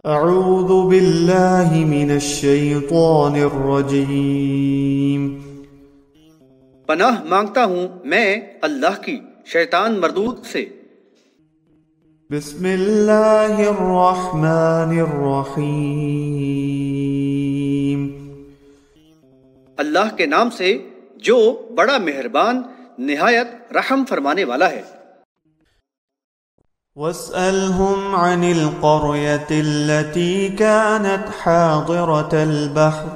اعوذ باللہ من الشیطان الرجیم۔ پناہ مانگتا ہوں میں اللہ کی شیطان مردود سے۔ بسم اللہ الرحمن الرحیم۔ اللہ کے نام سے جو بڑا مہربان نہایت رحم فرمانے والا ہے۔ واسألهم عن القرية التي كانت حاضرة البحر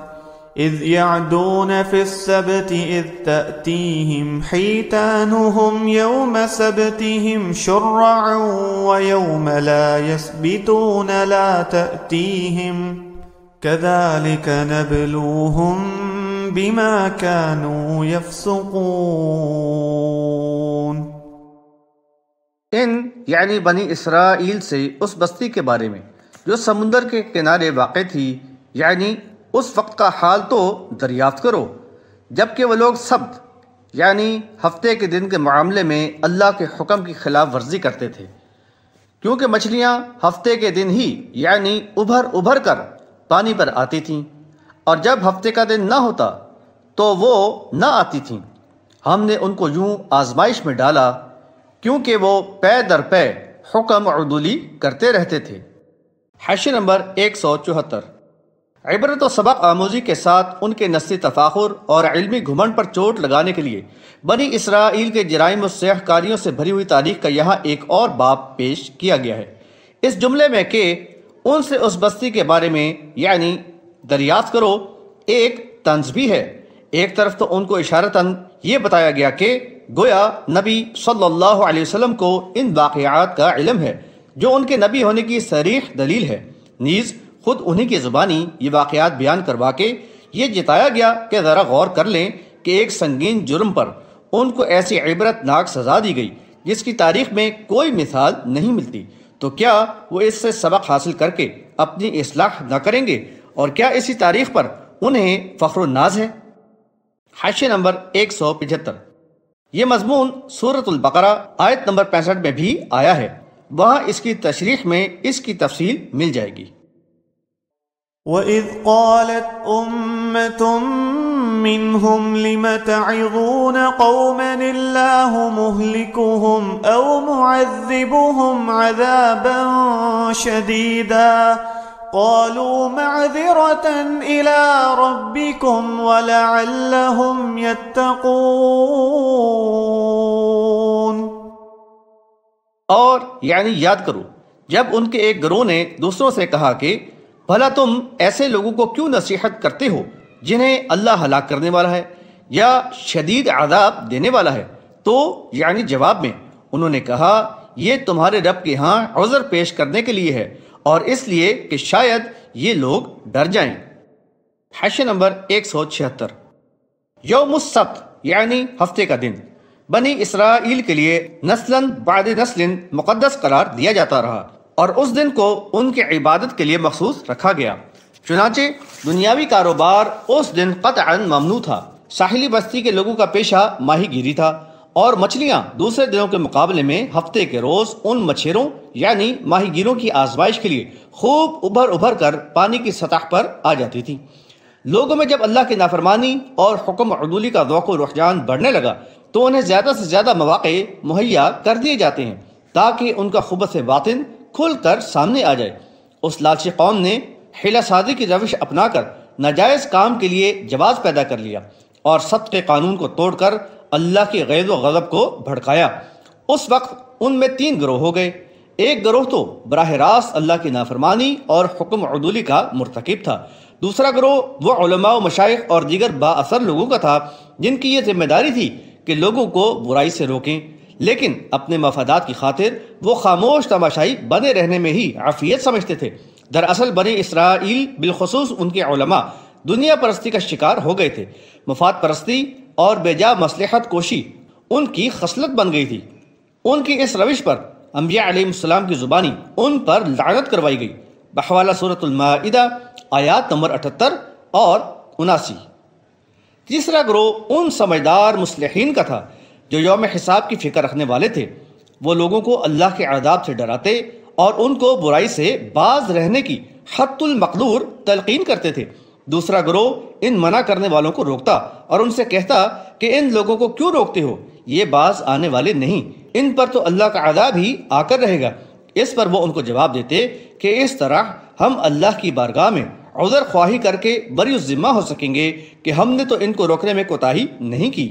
إذ يعدون في السبت إذ تأتيهم حيتانهم يوم سبتهم شرعا ويوم لا يسبتون لا تأتيهم كذلك نبلوهم بما كانوا يفسقون۔ یعنی بنی اسرائیل سے اس بستی کے بارے میں جو سمندر کے کنارے واقع تھی، یعنی اس وقت کا حال تو دریافت کرو جبکہ وہ لوگ سبت یعنی ہفتے کے دن کے معاملے میں اللہ کے حکم کی خلاف ورزی کرتے تھے، کیونکہ مچھلیاں ہفتے کے دن ہی یعنی ابھر کر پانی پر آتی تھیں، اور جب ہفتے کا دن نہ ہوتا تو وہ نہ آتی تھیں۔ ہم نے ان کو یوں آزمائش میں ڈالا کیونکہ وہ پے در پے حکم عدولی کرتے رہتے تھے۔ حاشیہ نمبر 174۔ عبرت و سبق آموزی کے ساتھ ان کے نسلی تفاخر اور علمی گھمنڈ پر چوٹ لگانے کے لیے بنی اسرائیل کے جرائم و سیاہ کاریوں سے بھری ہوئی تاریخ کا یہاں ایک اور باب پیش کیا گیا ہے، اس جملے میں کہ ان سے اس بستی کے بارے میں یعنی دریافت کرو ایک طنز بھی ہے۔ ایک طرف تو ان کو اشارتاً یہ بتایا گیا کہ گویا نبی صلی اللہ علیہ وسلم کو ان واقعات کا علم ہے جو ان کے نبی ہونے کی صریح دلیل ہے، نیز خود انہی کی زبانی یہ واقعات بیان کروا کے یہ جتایا گیا کہ ذرا غور کر لیں کہ ایک سنگین جرم پر ان کو ایسی عبرت ناک سزا دی گئی جس کی تاریخ میں کوئی مثال نہیں ملتی، تو کیا وہ اس سے سبق حاصل کر کے اپنی اصلاح نہ کریں گے، اور کیا اسی تاریخ پر انہیں فخر و ناز ہے؟ حاشیہ نمبر 175۔ یہ مضمون سورۃ البقرہ آیت نمبر 65 میں بھی آیا ہے، وہاں اس کی تشریح میں اس کی تفصیل مل جائے گی۔ وَإِذْ قَالَتْ أُمَّةٌ مِّنْهُمْ لِمَ تَعِظُونَ قَوْمًا اللَّهُ مُهْلِكُهُمْ أَوْ مُعَذِّبُهُمْ عَذَابًا شَدِيدًا قالوا معذرة إلى ربكم ولعلهم يتقون۔ اور یعنی یاد کرو جب ان کے ایک گروہ نے دوسروں سے کہا کہ بھلا تم ایسے لوگوں کو کیوں نصیحت کرتے ہو جنہیں اللہ ہلاک کرنے والا ہے یا شدید عذاب دینے والا ہے، تو یعنی جواب میں انہوں نے کہا یہ تمہارے رب کے ہاں عذر پیش کرنے کے لیے ہے اور اس لیے کہ شاید یہ لوگ ڈر جائیں۔ حاشیہ نمبر 176۔ یوم السبت یعنی ہفتے کا دن بنی اسرائیل کے لیے نسلاً بعد نسل مقدس قرار دیا جاتا رہا، اور اس دن کو ان کی عبادت کے لیے مخصوص رکھا گیا، چنانچہ دنیاوی کاروبار اس دن قطعاً ممنوع تھا۔ ساحلی بستی کے لوگوں کا پیشہ ماہی گیری تھا، اور مچھلیاں دوسرے دنوں کے مقابلے میں ہفتے کے روز ان مچھیروں یعنی ماہی گیروں کی آزمائش کے لیے خوب ابھر کر پانی کی سطح پر آ جاتی تھی۔ لوگوں میں جب اللہ کی نافرمانی اور حکم عدولی کا ذوق و رجحان بڑھنے لگا تو انہیں زیادہ سے زیادہ مواقع مہیا کر دیے جاتے ہیں تاکہ ان کا خبث باطن کھل کر سامنے آ جائے۔ اس لالچی قوم نے حیلہ سازی کی روش اپنا کر ناجائز کام کے لیے جواز پیدا کر لیا اور سبت کے قانون کو توڑ کر اللہ کی غیظ و غضب کو بھڑکایا۔ اس وقت ان میں 3 گروہ ہو گئے۔ ایک گروہ تو براہ راست اللہ کی نافرمانی اور حکم عدولی کا مرتکب تھا، دوسرا گروہ وہ علماء و مشائخ اور دیگر با اثر لوگوں کا تھا جن کی یہ ذمہ داری تھی کہ لوگوں کو برائی سے روکیں، لیکن اپنے مفادات کی خاطر وہ خاموش تماشائی بنے رہنے میں ہی عافیت سمجھتے تھے۔ دراصل بنی اسرائیل بالخصوص ان کے علماء دنیا پرستی کا شکار ہو گئے تھے۔ مفاد پرستی اور بے جا مصلحت کوشی ان کی خصلت بن گئی تھی۔ ان کی اس روش پر انبیاء علیہ السلام کی زبانی ان پر لعنت کروائی گئی، بحوالہ سورۃ المائدہ آیات نمبر 78 اور 79۔ تیسرا گروہ ان سمجھدار مصلحین کا تھا جو یوم حساب کی فکر رکھنے والے تھے۔ وہ لوگوں کو اللہ کے عذاب سے ڈراتے اور ان کو برائی سے باز رہنے کی حت المقدور تلقین کرتے تھے۔ دوسرا گروہ ان منع کرنے والوں کو روکتا اور ان سے کہتا کہ ان لوگوں کو کیوں روکتے ہو، یہ باز آنے والے نہیں، ان پر تو اللہ کا عذاب ہی آ کر رہے گا۔ اس پر وہ ان کو جواب دیتے کہ اس طرح ہم اللہ کی بارگاہ میں عذر خواہی کر کے بری الذمہ ہو سکیں گے کہ ہم نے تو ان کو روکنے میں کوتاہی نہیں کی۔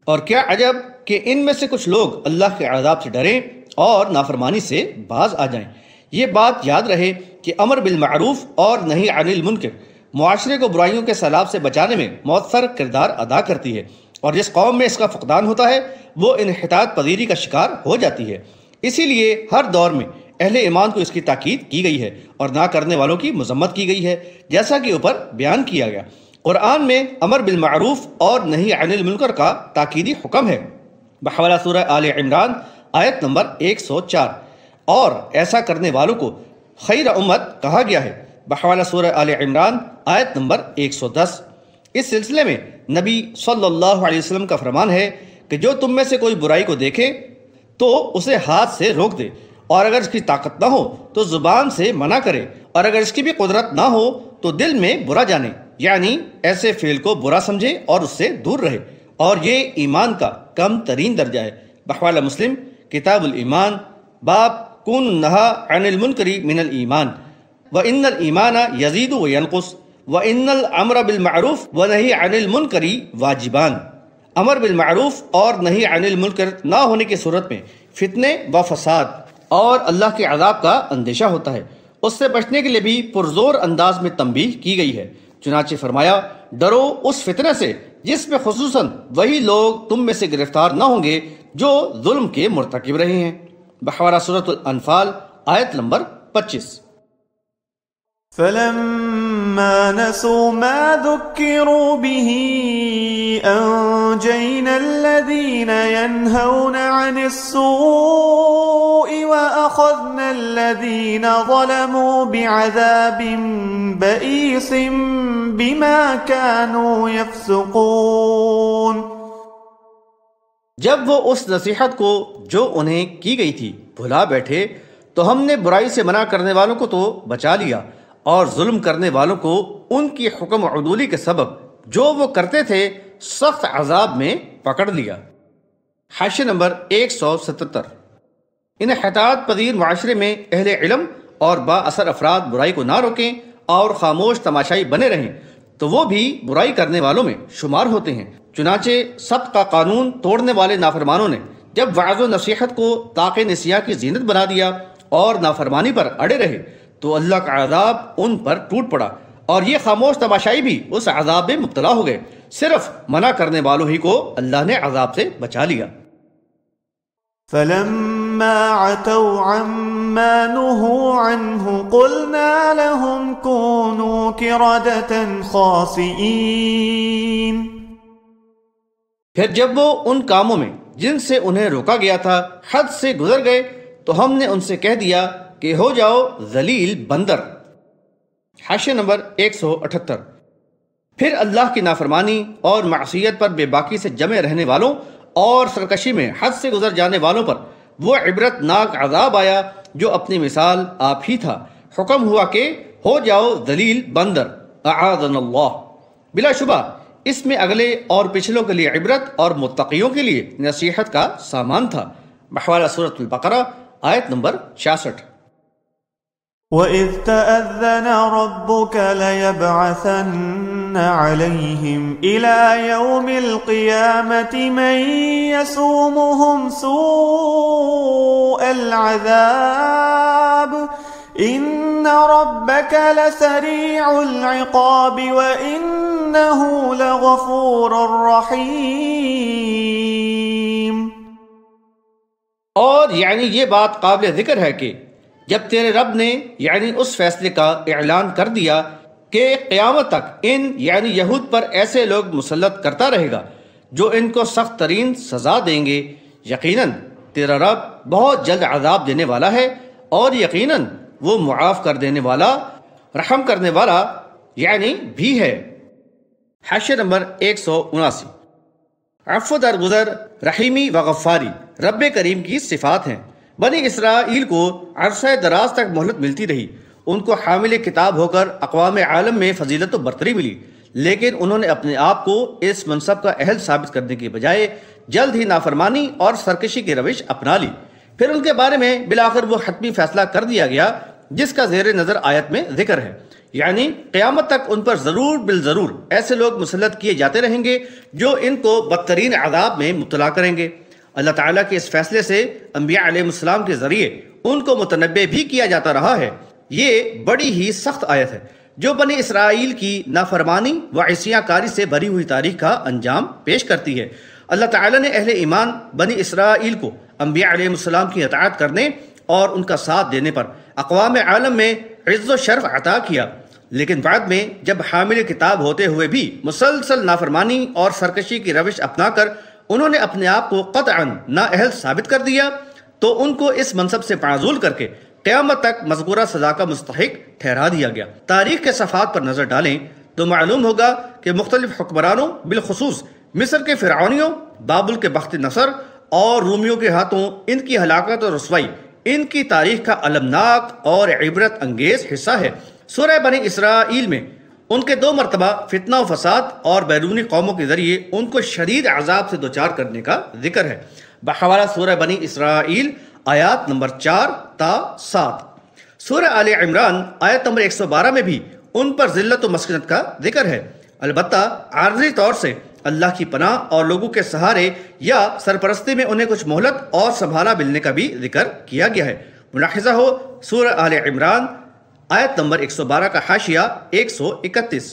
اور کیا عجب کہ ان میں سے کچھ لوگ اللہ کے عذاب سے ڈریں اور نافرمانی سے باز آ جائیں۔ یہ بات یاد رہے کہ امر بالمعروف اور نہی عن المنکر معاشرے کو برائیوں کے سیلاب سے بچانے میں مؤثر کردار ادا کرتی ہے، اور جس قوم میں اس کا فقدان ہوتا ہے وہ انحطاط پذیری کا شکار ہو جاتی ہے۔ اسی لیے ہر دور میں اہل ایمان کو اس کی تاکید کی گئی ہے اور نہ کرنے والوں کی مذمت کی گئی ہے، جیسا کہ اوپر بیان کیا گیا۔ قرآن میں امر بالمعروف اور نہی عن المنکر کا تاکیدی حکم ہے، بحوالہ سورہ آل عمران آیت نمبر 104، اور ایسا کرنے والوں کو خیر امت کہا گیا ہے، بحوالہ سورہ آل عمران آیت نمبر 110۔ اس سلسلے میں نبی صلی اللہ علیہ وسلم کا فرمان ہے کہ جو تم میں سے کوئی برائی کو دیکھے تو اسے ہاتھ سے روک دے، اور اگر اس کی طاقت نہ ہو تو زبان سے منع کرے، اور اگر اس کی بھی قدرت نہ ہو تو دل میں برا جانے، یعنی ایسے فعل کو برا سمجھے اور اس سے دور رہے، اور یہ ایمان کا کم ترین درجہ ہے۔ بحوالہ مسلم کتاب الایمان باب کون النہا عن المنکر من الایمان وان الایمان یزید وینقص وان الامر بالمعروف ونہی عن المنکر واجبان۔ امر بالمعروف اور نہی عن المنکر نہ ہونے کی صورت میں فتنے و فساد اور اللہ کے عذاب کا اندیشہ ہوتا ہے، اس سے بچنے کے لیے بھی پرزور انداز میں تنبیہ کی گئی ہے۔ چنانچہ فرمایا، ڈرو اس فتنے سے جس میں خصوصاً وہی لوگ تم میں سے گرفتار نہ ہوں گے جو ظلم کے مرتکب رہے ہیں، بحوالہ سورۃ الانفال آیت نمبر 25۔ فلما نسوا ما ذكروا به أنجينا الذين ينهون عن السوء وأخذنا الذين ظلموا بعذاب بئيس بما كانوا يفسقون۔ جب وہ اس نصیحت کو جو انہیں کی گئی تھی بھلا بیٹھے تو ہم نے برائی سے منع کرنے والوں کو تو بچا لیا اور ظلم کرنے والوں کو ان کی حکم عدولی کے سبب جو وہ کرتے تھے سخت عذاب میں پکڑ لیا۔ حاشیہ نمبر 177۔ انحطاط پذیر معاشرے میں اہل علم اور با اثر افراد برائی کو نہ روکیں اور خاموش تماشائی بنے رہیں تو وہ بھی برائی کرنے والوں میں شمار ہوتے ہیں۔ چنانچہ سبت کا قانون توڑنے والے نافرمانوں نے جب وعظ و نصیحت کو طاق نسیاں کی زینت بنا دیا اور نافرمانی پر اڑے رہے تو اللہ کا عذاب ان پر ٹوٹ پڑا، اور یہ خاموش تماشائی بھی اس عذاب میں مبتلا ہو گئے۔ صرف منع کرنے والوں ہی کو اللہ نے عذاب سے بچا لیا۔ فلما عتوا عما نهوا عنه قلنا لهم كونوا قردة خاسئين۔ پھر جب وہ ان کاموں میں جن سے انہیں روکا گیا تھا حد سے گزر گئے تو ہم نے ان سے کہہ دیا کہ ہو جاؤ ذلیل بندر۔ حاشیہ نمبر 178۔ پھر اللہ کی نافرمانی اور معصیت پر بے باکی سے جمے رہنے والوں اور سرکشی میں حد سے گزر جانے والوں پر وہ عبرت ناک عذاب آیا جو اپنی مثال آپ ہی تھا۔ حکم ہوا کہ ہو جاؤ ذلیل بندر، اعاذنا اللہ۔ بلا شبہ اس میں اگلے اور پچھلوں کے لیے عبرت اور متقیوں کے لیے نصیحت کا سامان تھا، بحوالہ سورۃ البقرہ آیت نمبر 66۔ وَإِذْ تَأَذَّنَ رَبُّكَ لَيَبْعَثَنَّ عَلَيْهِمْ إِلَى يَوْمِ الْقِيَامَةِ مَنْ يَسُومُهُمْ سُوءَ الْعَذَابِ إِنَّ رَبَّكَ لَسَرِيعُ الْعِقَابِ وَإِنَّهُ لَغَفُورٌ رَحِيمٌ۔ اور یعنی یہ بات قابل ذکر ہے کہ جب تیرے رب نے یعنی اس فیصلے کا اعلان کر دیا کہ قیامت تک ان یعنی یہود پر ایسے لوگ مسلط کرتا رہے گا جو ان کو سخت ترین سزا دیں گے، یقیناً تیرا رب بہت جلد عذاب دینے والا ہے اور یقیناً وہ معاف کر دینے والا، رحم کرنے والا یعنی بھی ہے۔ حاشیہ نمبر 179۔ عفو درگزر، رحیمی و غفاری رب کریم کی صفات ہیں۔ بنی اسرائیل کو عرصہ دراز تک مہلت ملتی رہی، ان کو حامل کتاب ہو کر اقوام عالم میں فضیلت و برتری ملی، لیکن انہوں نے اپنے آپ کو اس منصب کا اہل ثابت کرنے کے بجائے جلد ہی نافرمانی اور سرکشی کی روش اپنا لی۔ پھر ان کے بارے میں بالآخر وہ حتمی فیصلہ کر دیا گیا جس کا زیر نظر آیت میں ذکر ہے، یعنی قیامت تک ان پر ضرور بالضرور ایسے لوگ مسلط کیے جاتے رہیں گے جو ان کو بدترین عذاب میں مبتلا کریں گے۔ اللہ تعالیٰ کے اس فیصلے سے انبیاء علیہ السلام کے ذریعے ان کو متنبع بھی کیا جاتا رہا ہے۔ یہ بڑی ہی سخت آیت ہے جو بنی اسرائیل کی نافرمانی و عصیاں کاری سے بھری ہوئی تاریخ کا انجام پیش کرتی ہے۔ اللہ تعالیٰ نے اہل ایمان بنی اسرائیل کو انبیاء علیہ السلام کی اطاعت کرنے اور ان کا ساتھ دینے پر اقوام عالم میں عز و شرف عطا کیا، لیکن بعد میں جب حامل کتاب ہوتے ہوئے بھی مسلسل نافرمانی اور سرکشی کی روش اپنا کر انہوں نے اپنے آپ کو قطعاً نااہل ثابت کر دیا تو ان کو اس منصب سے معزول کر کے قیامت تک مذکورہ سزا کا مستحق ٹھہرا دیا گیا۔ تاریخ کے صفحات پر نظر ڈالیں تو معلوم ہوگا کہ مختلف حکمرانوں بالخصوص مصر کے فرعونیوں، بابل کے بخت نصر اور رومیوں کے ہاتھوں ان کی ہلاکت اور رسوائی ان کی تاریخ کا المناک اور عبرت انگیز حصہ ہے۔ سورہ بنی اسرائیل میں ان کے 2 مرتبہ فتنہ و فساد اور بیرونی قوموں کے ذریعے ان کو شدید عذاب سے دوچار کرنے کا ذکر ہے، بحوالہ سورہ بنی اسرائیل آیات نمبر 4 تا 7۔ سورہ آل عمران آیت نمبر 112 میں بھی ان پر ذلت و مسکنت کا ذکر ہے، البتہ عارضی طور سے اللہ کی پناہ اور لوگوں کے سہارے یا سرپرستی میں انہیں کچھ مہلت اور سنبھالا ملنے کا بھی ذکر کیا گیا ہے۔ ملاحظہ ہو سورہ آل عمران آیت نمبر 112 کا حاشیہ 131۔